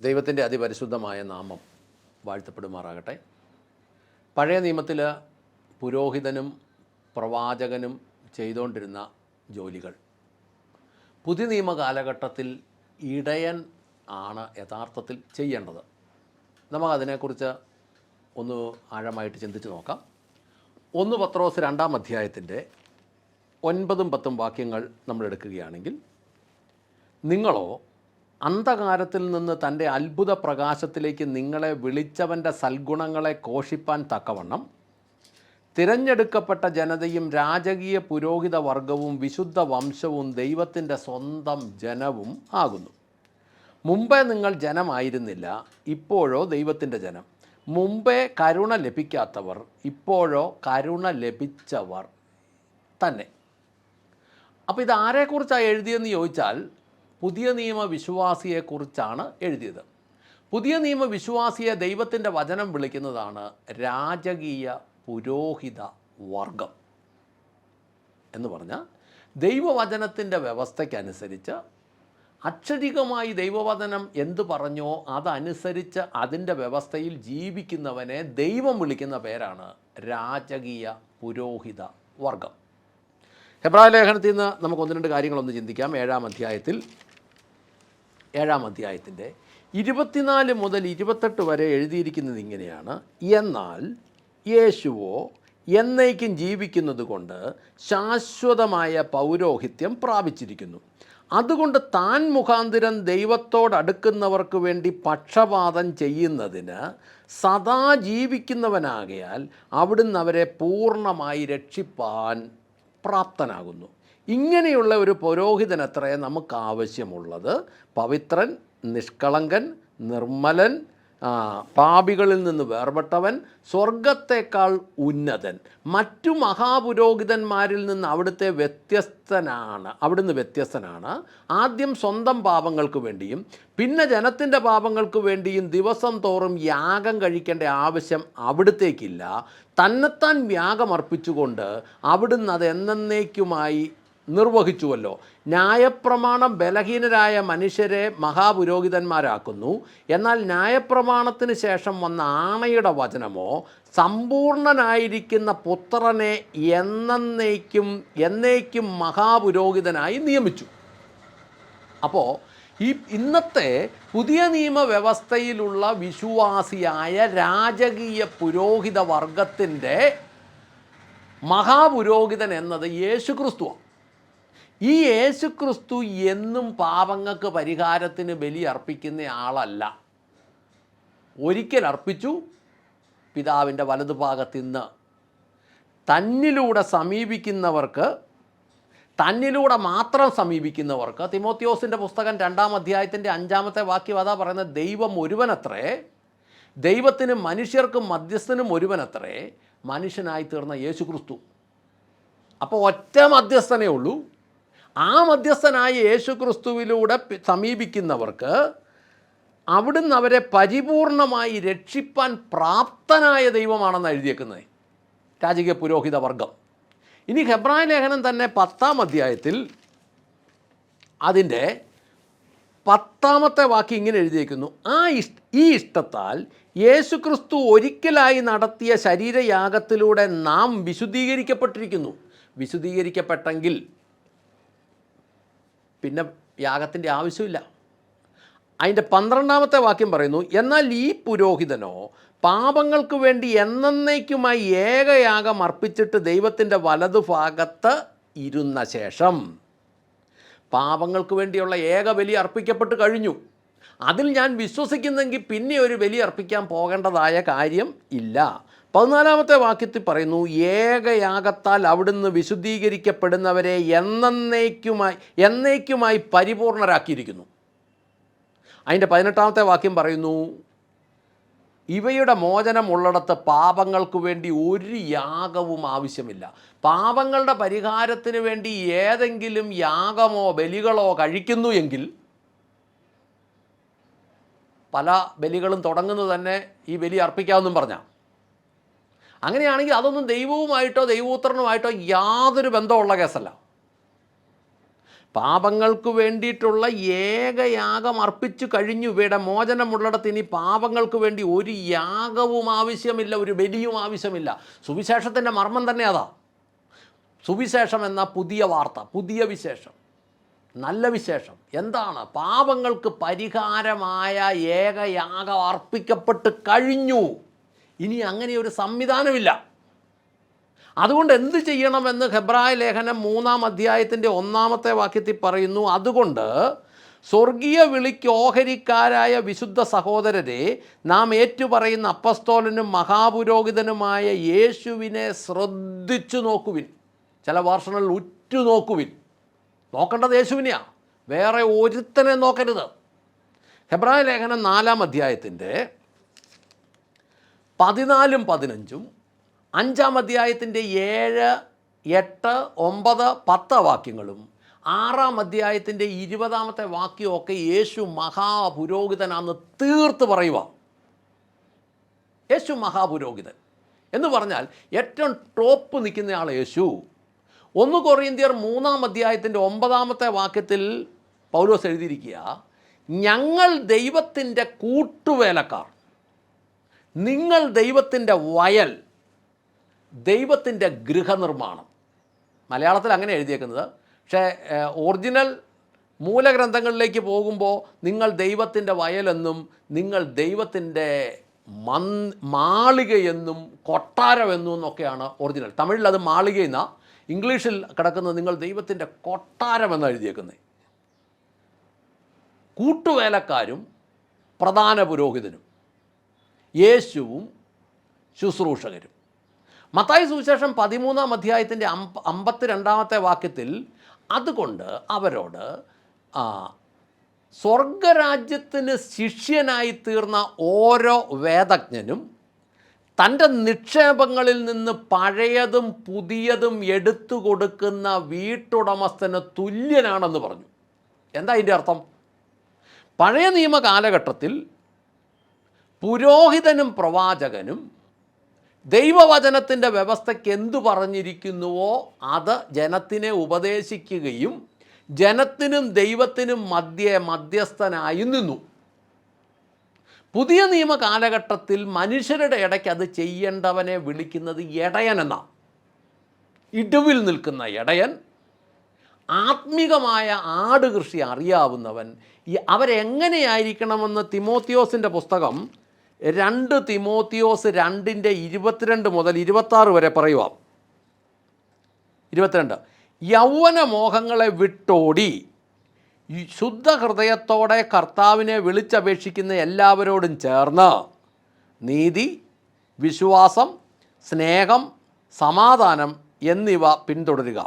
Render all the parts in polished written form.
ദൈവത്തിൻ്റെ അതിപരിശുദ്ധമായ നാമം വാഴ്ത്തപ്പെടുമാറാകട്ടെ. പഴയ നിയമത്തിൽ പുരോഹിതനും പ്രവാചകനും ചെയ്തുകൊണ്ടിരുന്ന ജോലികൾ പുതിയ നിയമ കാലഘട്ടത്തിൽ ഇടയൻ ആണ് യഥാർത്ഥത്തിൽ ചെയ്യേണ്ടത്. നമുക്കതിനെക്കുറിച്ച് ഒന്ന് ആഴമായിട്ട് ചിന്തിച്ച് നോക്കാം. 1 പത്രോസ് 2-ാം അധ്യായത്തിൻ്റെ 9-ഉം 10-ഉം വാക്യങ്ങൾ നമ്മൾ എടുക്കുകയാണെങ്കിൽ, നിങ്ങളോ അന്ധകാരത്തിൽ നിന്ന് തൻ്റെ അത്ഭുത പ്രകാശത്തിലേക്ക് നിങ്ങളെ വിളിച്ചവൻ്റെ സൽഗുണങ്ങളെ ഘോഷിപ്പാൻ തക്കവണ്ണം തിരഞ്ഞെടുക്കപ്പെട്ട ജനതയും രാജകീയ പുരോഹിത വർഗവും വിശുദ്ധ വംശവും ദൈവത്തിൻ്റെ സ്വന്തം ജനവും ആകുന്നു. മുമ്പേ നിങ്ങൾ ജനമായിരുന്നില്ല, ഇപ്പോഴോ ദൈവത്തിൻ്റെ ജനം. മുമ്പേ കരുണ ലഭിക്കാത്തവർ, ഇപ്പോഴോ കരുണ ലഭിച്ചവർ തന്നെ. അപ്പോൾ ഇത് ആരെക്കുറിച്ചാണ് എഴുതിയെന്ന് ചോദിച്ചാൽ, പുതിയ നിയമ വിശ്വാസിയെക്കുറിച്ചാണ് എഴുതിയത്. പുതിയ നിയമ വിശ്വാസിയെ ദൈവത്തിൻ്റെ വചനം വിളിക്കുന്നതാണ് രാജകീയ പുരോഹിത വർഗം എന്ന് പറഞ്ഞാൽ, ദൈവവചനത്തിൻ്റെ വ്യവസ്ഥയ്ക്കനുസരിച്ച് അക്ഷരികമായി ദൈവവചനം എന്തു പറഞ്ഞോ അതനുസരിച്ച് അതിൻ്റെ വ്യവസ്ഥയിൽ ജീവിക്കുന്നവനെ ദൈവം വിളിക്കുന്ന പേരാണ് രാജകീയ പുരോഹിത വർഗം. ഹെബ്രായ ലേഖനത്തിൽ നിന്ന് നമുക്ക് 1-2 കാര്യങ്ങളൊന്ന് ചിന്തിക്കാം. 7-ാം അധ്യായത്തിൻ്റെ 24 മുതൽ 28 വരെ എഴുതിയിരിക്കുന്നത് ഇങ്ങനെയാണ്: എന്നാൽ യേശുവോ എന്നേക്കും ജീവിക്കുന്നത് കൊണ്ട് ശാശ്വതമായ പൗരോഹിത്യം പ്രാപിച്ചിരിക്കുന്നു. അതുകൊണ്ട് താൻ മുഖാന്തരം ദൈവത്തോടടുക്കുന്നവർക്ക് വേണ്ടി പക്ഷപാതം ചെയ്യുന്നതിന് സദാ ജീവിക്കുന്നവനാകയാൽ അവിടുന്ന് അവരെ പൂർണ്ണമായി രക്ഷിപ്പാൻ പ്രാപ്തനാകുന്നു. ഇങ്ങനെയുള്ള ഒരു പുരോഹിതനത്രേ നമുക്ക് ആവശ്യമുള്ളത്. പവിത്രൻ, നിഷ്കളങ്കൻ, നിർമ്മലൻ, പാപികളിൽ നിന്ന് വേർപെട്ടവൻ, സ്വർഗത്തേക്കാൾ ഉന്നതൻ, മറ്റു മഹാപുരോഹിതന്മാരിൽ നിന്ന് അവിടുന്ന് വ്യത്യസ്തനാണ്. ആദ്യം സ്വന്തം പാപങ്ങൾക്ക് വേണ്ടിയും പിന്നെ ജനത്തിൻ്റെ പാപങ്ങൾക്ക് വേണ്ടിയും ദിവസം തോറും യാഗം കഴിക്കേണ്ട ആവശ്യം അവിടുത്തേക്കില്ല. തന്നെത്താൻ യാഗമർപ്പിച്ചുകൊണ്ട് അവിടുന്ന് അത് എന്നേക്കുമായി നിർവഹിച്ചുവല്ലോ. ന്യായപ്രമാണം ബലഹീനരായ മനുഷ്യരെ മഹാപുരോഹിതന്മാരാക്കുന്നു. എന്നാൽ ന്യായപ്രമാണത്തിന് ശേഷം വന്ന ആണയുടെ വചനമോ സമ്പൂർണനായിരിക്കുന്ന പുത്രനെ എന്നേക്കും മഹാപുരോഹിതനായി നിയമിച്ചു. അപ്പോൾ ഇന്നത്തെ പുതിയ നിയമ വ്യവസ്ഥയിലുള്ള വിശ്വാസിയായ രാജകീയ പുരോഹിത വർഗത്തിൻ്റെ മഹാപുരോഹിതൻ എന്നത് യേശുക്രിസ്തുവാണ്. ഈ യേശുക്രിസ്തു എന്നും പാപങ്ങൾക്ക് പരിഹാരത്തിന് ബലി അർപ്പിക്കുന്ന ആളല്ല. ഒരിക്കൽ അർപ്പിച്ചു, പിതാവിൻ്റെ വലതുഭാഗത്ത് നിന്ന് തന്നിലൂടെ മാത്രം സമീപിക്കുന്നവർക്ക് തിമോത്തിയോസിൻ്റെ പുസ്തകം 2-ാം അധ്യായത്തിൻ്റെ 5-ാമത്തെ വാക്യം അതാ പറയുന്നത്, ദൈവം ഒരുവനത്രേ, ദൈവത്തിനും മനുഷ്യർക്കും മധ്യസ്ഥനും ഒരുവനത്രേ, മനുഷ്യനായി തീർന്ന യേശുക്രിസ്തു. അപ്പോൾ ഒറ്റ മധ്യസ്ഥനേ ഉള്ളൂ. ആ മധ്യസ്ഥനായ യേശുക്രിസ്തുവിലൂടെ സമീപിക്കുന്നവർക്ക് അവിടുന്ന് അവരെ പരിപൂർണമായി രക്ഷിപ്പാൻ പ്രാപ്തനായ ദൈവമാണെന്ന് എഴുതിയേക്കുന്നത് രാജകീയ പുരോഹിത വർഗം. ഇനി ഹെബ്രായ ലേഖനം തന്നെ 10-ാം അധ്യായത്തിൽ അതിൻ്റെ 10-ാമത്തെ വാക്യം ഇങ്ങനെ എഴുതിയിരിക്കുന്നു: ഈ ഇഷ്ടത്താൽ യേശുക്രിസ്തു ഒരിക്കലായി നടത്തിയ ശരീരയാഗത്തിലൂടെ നാം വിശുദ്ധീകരിക്കപ്പെട്ടിരിക്കുന്നു. വിശുദ്ധീകരിക്കപ്പെട്ടെങ്കിൽ പിന്നെ യാഗത്തിൻ്റെ ആവശ്യമില്ല. അതിൻ്റെ 12-ാമത്തെ വാക്യം പറയുന്നു: എന്നാൽ ഈ പുരോഹിതനോ പാപങ്ങൾക്ക് വേണ്ടി എന്നേക്കുമായി ഏകയാഗം അർപ്പിച്ചിട്ട് ദൈവത്തിൻ്റെ വലതുഭാഗത്ത് ഇരുന്ന ശേഷം, പാപങ്ങൾക്ക് വേണ്ടിയുള്ള ഏക ബലി അർപ്പിക്കപ്പെട്ട് കഴിഞ്ഞു. അതിൽ ഞാൻ വിശ്വസിക്കുന്നെങ്കിൽ പിന്നെ ഒരു ബലി അർപ്പിക്കാൻ പോകേണ്ടതായ കാര്യം ഇല്ല. 14-ാമത്തെ വാക്യത്തിൽ പറയുന്നു: ഏകയാഗത്താൽ അവിടുന്ന് വിശുദ്ധീകരിക്കപ്പെടുന്നവരെ എന്നേക്കുമായി പരിപൂർണരാക്കിയിരിക്കുന്നു. അതിൻ്റെ 18-ാമത്തെ വാക്യം പറയുന്നു: ഇവയുടെ മോചനമുള്ളിടത്ത് പാപങ്ങൾക്ക് വേണ്ടി ഒരു യാഗവും ആവശ്യമില്ല. പാപങ്ങളുടെ പരിഹാരത്തിന് വേണ്ടി ഏതെങ്കിലും യാഗമോ ബലികളോ കഴിക്കുന്നു എങ്കിൽ, പല ബലികളും തുടങ്ങുന്നത് തന്നെ ഈ ബലി അർപ്പിക്കാമെന്നും പറഞ്ഞാൽ, അങ്ങനെയാണെങ്കിൽ അതൊന്നും ദൈവവുമായിട്ടോ ദൈവപുത്രനുമായിട്ടോ യാതൊരു ബന്ധമുള്ള കേസല്ല. പാപങ്ങൾക്ക് വേണ്ടിയിട്ടുള്ള ഏകയാഗം അർപ്പിച്ചു കഴിഞ്ഞു. ഇവയുടെ മോചനമുള്ളിടത്ത് ഇനി പാപങ്ങൾക്ക് വേണ്ടി ഒരു യാഗവും ആവശ്യമില്ല, ഒരു ബലിയും ആവശ്യമില്ല. സുവിശേഷത്തിൻ്റെ മർമ്മം തന്നെ അതാ. സുവിശേഷം എന്ന പുതിയ വാർത്ത, പുതിയ വിശേഷം, നല്ല വിശേഷം എന്താണ്? പാപങ്ങൾക്ക് പരിഹാരമായ ഏകയാഗം അർപ്പിക്കപ്പെട്ട് കഴിഞ്ഞു. ഇനി അങ്ങനെ ഒരു സംവിധാനമില്ല. അതുകൊണ്ട് എന്ത് ചെയ്യണമെന്ന് ഹെബ്രായ ലേഖനം 3-ാം അധ്യായത്തിൻ്റെ 1-ാമത്തെ വാക്യത്തിൽ പറയുന്നു. അതുകൊണ്ട് സ്വർഗീയ വിളിക്ക് ഓഹരിക്കാരായ വിശുദ്ധ സഹോദരരെ, നാം ഏറ്റുപറയുന്ന അപ്പസ്തോലനും മഹാപുരോഹിതനുമായ യേശുവിനെ ശ്രദ്ധിച്ചു നോക്കുവിൻ. ചില വേർഷനുകളിൽ ഉറ്റു നോക്കുവിൻ. നോക്കേണ്ടത് യേശുവിനെയാണ്, വേറെ ഒരുത്തനെ നോക്കരുത്. ഹെബ്രായ ലേഖനം 4-ാം അധ്യായത്തിൻ്റെ 14-ഉം 15-ഉം 5-ാം അധ്യായത്തിൻ്റെ 7, 8, 9, 10 വാക്യങ്ങളും 6-ാം അധ്യായത്തിൻ്റെ 20-ാമത്തെ വാക്യമൊക്കെ യേശു മഹാപുരോഹിതനാണെന്ന് തീർത്ത് പറയുക. യേശു മഹാപുരോഹിതൻ എന്ന് പറഞ്ഞാൽ ഏറ്റവും ടോപ്പ് നിൽക്കുന്നയാൾ യേശു. 1 കൊറിന്ത്യർ 3-ാം അധ്യായത്തിൻ്റെ 9-ാമത്തെ വാക്യത്തിൽ പൗലോസ് എഴുതിയിരിക്കുക, ഞങ്ങൾ ദൈവത്തിൻ്റെ കൂട്ടുവേലക്കാർ, നിങ്ങൾ ദൈവത്തിൻ്റെ വയൽ, ദൈവത്തിൻ്റെ ഗൃഹനിർമ്മാണം. മലയാളത്തിൽ അങ്ങനെ എഴുതിയേക്കുന്നത്. പക്ഷേ ഒറിജിനൽ മൂലഗ്രന്ഥങ്ങളിലേക്ക് പോകുമ്പോൾ നിങ്ങൾ ദൈവത്തിൻ്റെ വയലെന്നും നിങ്ങൾ ദൈവത്തിൻ്റെ മാളികയെന്നും കൊട്ടാരമെന്നും എന്നൊക്കെയാണ് ഒറിജിനൽ. തമിഴിൽ അത് മാളികയെന്നാണ്, ഇംഗ്ലീഷിൽ കിടക്കുന്നത് നിങ്ങൾ ദൈവത്തിൻ്റെ കൊട്ടാരമെന്ന് എഴുതിയേക്കുന്നത്. കൂട്ടുവേലക്കാരും പ്രധാന പുരോഹിതനും യേശുവും ശുശ്രൂഷകരും. മത്തായി സുവിശേഷം 13-ാം അധ്യായത്തിൻ്റെ 52-ാമത്തെ വാക്യത്തിൽ അതുകൊണ്ട് അവരോട് സ്വർഗരാജ്യത്തിന് ശിഷ്യനായി തീർന്ന ഓരോ വേദജ്ഞനും തൻ്റെ നിക്ഷേപങ്ങളിൽ നിന്ന് പഴയതും പുതിയതും എടുത്തു കൊടുക്കുന്ന വീട്ടുടമസ്ഥന് തുല്യനാണെന്ന് പറഞ്ഞു. എന്താ അതിൻ്റെ അർത്ഥം? പഴയ നിയമ കാലഘട്ടത്തിൽ പുരോഹിതനും പ്രവാചകനും ദൈവവചനത്തിൻ്റെ വ്യവസ്ഥയ്ക്ക് എന്തു പറഞ്ഞിരിക്കുന്നുവോ അത് ജനത്തിനെ ഉപദേശിക്കുകയും ജനത്തിനും ദൈവത്തിനും മധ്യസ്ഥനായി നിന്നു. പുതിയ നിയമ കാലഘട്ടത്തിൽ മനുഷ്യരുടെ ഇടയ്ക്ക് അത് ചെയ്യേണ്ടവനെ വിളിക്കുന്നത് ഇടയൻ എന്നാണ്. ഇടവിൽ നിൽക്കുന്ന ഇടയൻ, ആത്മീകമായ ആട് കൃഷി അറിയാവുന്നവൻ. അവരെങ്ങനെയായിരിക്കണമെന്ന് തിമോത്തിയോസിൻ്റെ പുസ്തകം 2 തിമോത്തിയോസ് 2:22 മുതൽ 26 വരെ പറയുക. 22, യൗവന മോഹങ്ങളെ വിട്ടോടി ശുദ്ധ ഹൃദയത്തോടെ കർത്താവിനെ വിളിച്ചപേക്ഷിക്കുന്ന എല്ലാവരോടും ചേർന്ന് നീതി, വിശ്വാസം, സ്നേഹം, സമാധാനം എന്നിവ പിന്തുടരുക.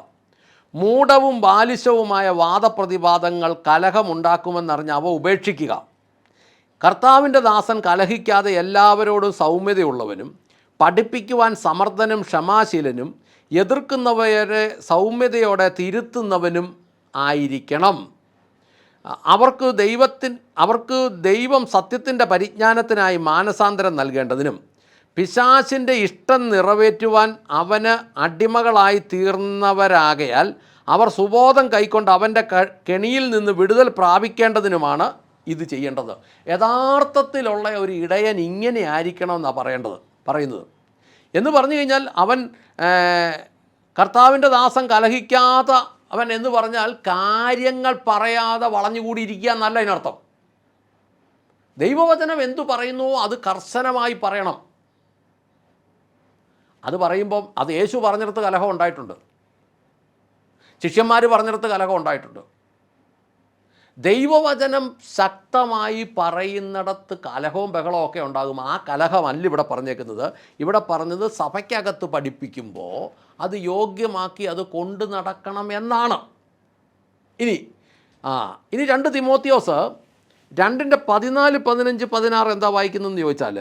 മൂഢവും ബാലിശവുമായ വാദപ്രതിവാദങ്ങൾ കലഹമുണ്ടാക്കുമെന്നറിഞ്ഞ് അവ ഉപേക്ഷിക്കുക. കർത്താവിൻ്റെ ദാസൻ കലഹിക്കാതെ എല്ലാവരോടും സൗമ്യതയുള്ളവനും പഠിപ്പിക്കുവാൻ സമർത്ഥനും ക്ഷമാശീലനും എതിർക്കുന്നവരെ സൗമ്യതയോടെ തിരുത്തുന്നവനും ആയിരിക്കണം. അവർക്ക് ദൈവം സത്യത്തിൻ്റെ പരിജ്ഞാനത്തിനായി മാനസാന്തരം നൽകേണ്ടതിനും പിശാചിൻ്റെ ഇഷ്ടം നിറവേറ്റുവാൻ അവന് അടിമകളായി തീർന്നവരാകയാൽ അവർ സുബോധം കൈക്കൊണ്ട് അവൻ്റെ കെണിയിൽ നിന്ന് വിടുതൽ പ്രാപിക്കേണ്ടതിനുമാണ് ഇത് ചെയ്യേണ്ടത്. യഥാർത്ഥത്തിലുള്ള ഒരു ഇടയൻ ഇങ്ങനെ ആയിരിക്കണമെന്നാണ് പറയുന്നത്. എന്ന് പറഞ്ഞു കഴിഞ്ഞാൽ അവൻ കർത്താവിൻ്റെ ദാസൻ കലഹിക്കാത്ത അവൻ എന്ന് പറഞ്ഞാൽ കാര്യങ്ങൾ പറയാതെ വളഞ്ഞുകൂടിയിരിക്കുക എന്നല്ല അതിനർത്ഥം. ദൈവവചനം എന്തു പറയുന്നുവോ അത് കർശനമായി പറയണം. അത് പറയുമ്പം അത് യേശു പറഞ്ഞിടത്ത് കലഹം ഉണ്ടായിട്ടുണ്ട്, ശിഷ്യന്മാർ പറഞ്ഞിടത്ത് കലഹം ഉണ്ടായിട്ടുണ്ട്. ദൈവവചനം ശക്തമായി പറയുന്നിടത്ത് കലഹവും ബഹളവും ഒക്കെ ഉണ്ടാകും. ആ കലഹമല്ല ഇവിടെ പറഞ്ഞേക്കുന്നത്. ഇവിടെ പറഞ്ഞത് സഭയ്ക്കകത്ത് പഠിപ്പിക്കുമ്പോൾ അത് യോഗ്യമാക്കി അത് കൊണ്ടു നടക്കണം എന്നാണ്. ഇനി 2 തിമോത്തിയോസ് 2:14, 15, 16 എന്താ വായിക്കുന്നതെന്ന് ചോദിച്ചാൽ,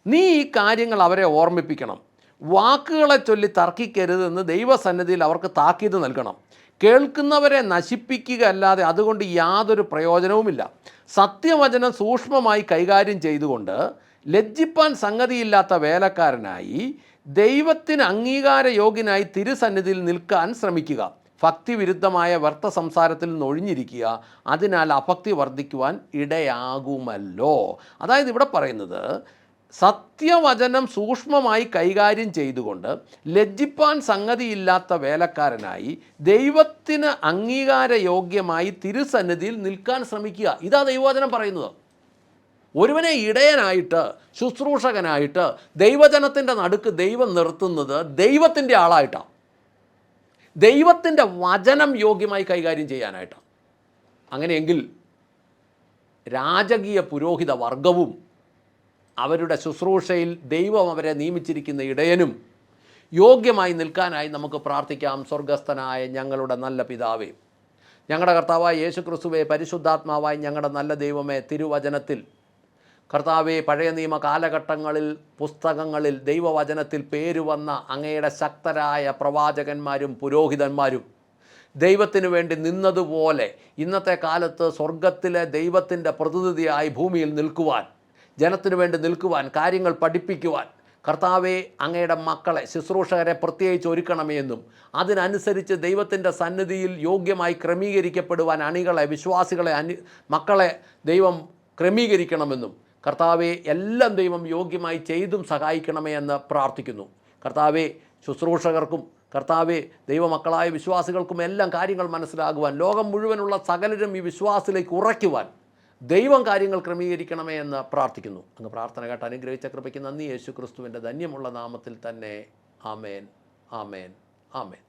നീ ഈ കാര്യങ്ങൾ അവരെ ഓർമ്മിപ്പിക്കണം. വാക്കുകളെ ചൊല്ലി തർക്കിക്കരുതെന്ന് ദൈവസന്നിധിയിൽ അവർക്ക് താക്കീത് നൽകണം. കേൾക്കുന്നവരെ നശിപ്പിക്കുക അല്ലാതെ അതുകൊണ്ട് യാതൊരു പ്രയോജനവുമില്ല. സത്യവചനം സൂക്ഷ്മമായി കൈകാര്യം ചെയ്തുകൊണ്ട് ലജ്ജിപ്പാൻ സംഗതിയില്ലാത്ത വേലക്കാരനായി ദൈവത്തിന് അംഗീകാരയോഗ്യനായി തിരുസന്നിധിയിൽ നിൽക്കാൻ ശ്രമിക്കുക. ഭക്തിവിരുദ്ധമായ വ്യർത്ഥ സംസാരത്തിൽ നിന്ന് ഒഴിഞ്ഞിരിക്കുക, അതിനാൽ അഭക്തി വർദ്ധിക്കുവാൻ ഇടയാകുമല്ലോ. അതായത് ഇവിടെ പറയുന്നത് സത്യവചനം സൂക്ഷ്മമായി കൈകാര്യം ചെയ്തുകൊണ്ട് ലജ്ജിപ്പാൻ സംഗതിയില്ലാത്ത വേലക്കാരനായി ദൈവത്തിന് അംഗീകാരയോഗ്യമായി തിരുസന്നിധിയിൽ നിൽക്കാൻ ശ്രമിക്കുക. ഇതാ ദൈവവചനം പറയുന്നത്. ഒരുവനെ ഇടയനായിട്ട്, ശുശ്രൂഷകനായിട്ട് ദൈവജനത്തിൻ്റെ നടുക്ക് ദൈവം നിർത്തുന്നത് ദൈവത്തിൻ്റെ ആളായിട്ടാണ്, ദൈവത്തിൻ്റെ വചനം യോഗ്യമായി കൈകാര്യം ചെയ്യാനായിട്ടാണ്. അങ്ങനെയെങ്കിൽ രാജകീയ പുരോഹിത വർഗവും അവരുടെ ശുശ്രൂഷയിൽ ദൈവം അവരെ നിയമിച്ചിരിക്കുന്ന ഇടയനും യോഗ്യമായി നിൽക്കാനായി നമുക്ക് പ്രാർത്ഥിക്കാം. സ്വർഗസ്ഥനായ ഞങ്ങളുടെ നല്ല പിതാവേ, ഞങ്ങളുടെ കർത്താവായ യേശുക്രിസ്തുവേ, പരിശുദ്ധാത്മാവായ ഞങ്ങളുടെ നല്ല ദൈവമേ, തിരുവചനത്തിൽ കർത്താവെ, പഴയ നിയമ കാലഘട്ടങ്ങളിൽ പുസ്തകങ്ങളിൽ ദൈവവചനത്തിൽ പേരുവന്ന അങ്ങയുടെ ശക്തരായ പ്രവാചകന്മാരും പുരോഹിതന്മാരും ദൈവത്തിന് വേണ്ടി നിന്നതുപോലെ ഇന്നത്തെ കാലത്ത് സ്വർഗത്തിലെ ദൈവത്തിൻ്റെ പ്രതിനിധിയായി ഭൂമിയിൽ നിൽക്കുവാൻ, ജനത്തിനു വേണ്ടി നിൽക്കുവാൻ, കാര്യങ്ങൾ പഠിപ്പിക്കുവാൻ കർത്താവെ അങ്ങയുടെ മക്കളെ, ശുശ്രൂഷകരെ പ്രത്യേകിച്ച് ഒരുക്കണമേ എന്നും അതിനനുസരിച്ച് ദൈവത്തിൻ്റെ സന്നിധിയിൽ യോഗ്യമായി ക്രമീകരിക്കപ്പെടുവാൻ അണികളെ, വിശ്വാസികളെ, മക്കളെ ദൈവം ക്രമീകരിക്കണമെന്നും കർത്താവെ എല്ലാം ദൈവം യോഗ്യമായി ചെയ്തും സഹായിക്കണമേ എന്ന് പ്രാർത്ഥിക്കുന്നു. കർത്താവെ, ശുശ്രൂഷകർക്കും കർത്താവെ ദൈവമക്കളായ വിശ്വാസികൾക്കും എല്ലാം കാര്യങ്ങൾ മനസ്സിലാകുവാൻ, ലോകം മുഴുവനുള്ള സകലരും ഈ വിശ്വാസത്തിലേക്ക് ഉറയ്ക്കുവാൻ ദൈവം കാര്യങ്ങൾ ക്രമീകരിക്കണമേ എന്ന് പ്രാർത്ഥിക്കുന്നു. അങ്ങ് പ്രാർത്ഥന കേട്ട് അനുഗ്രഹിച്ച കൃപയ്ക്ക് നന്ദി. യേശു ക്രിസ്തുവിൻ്റെ ധന്യമുള്ള നാമത്തിൽ തന്നെ. ആമേൻ, ആമേൻ, ആമേൻ.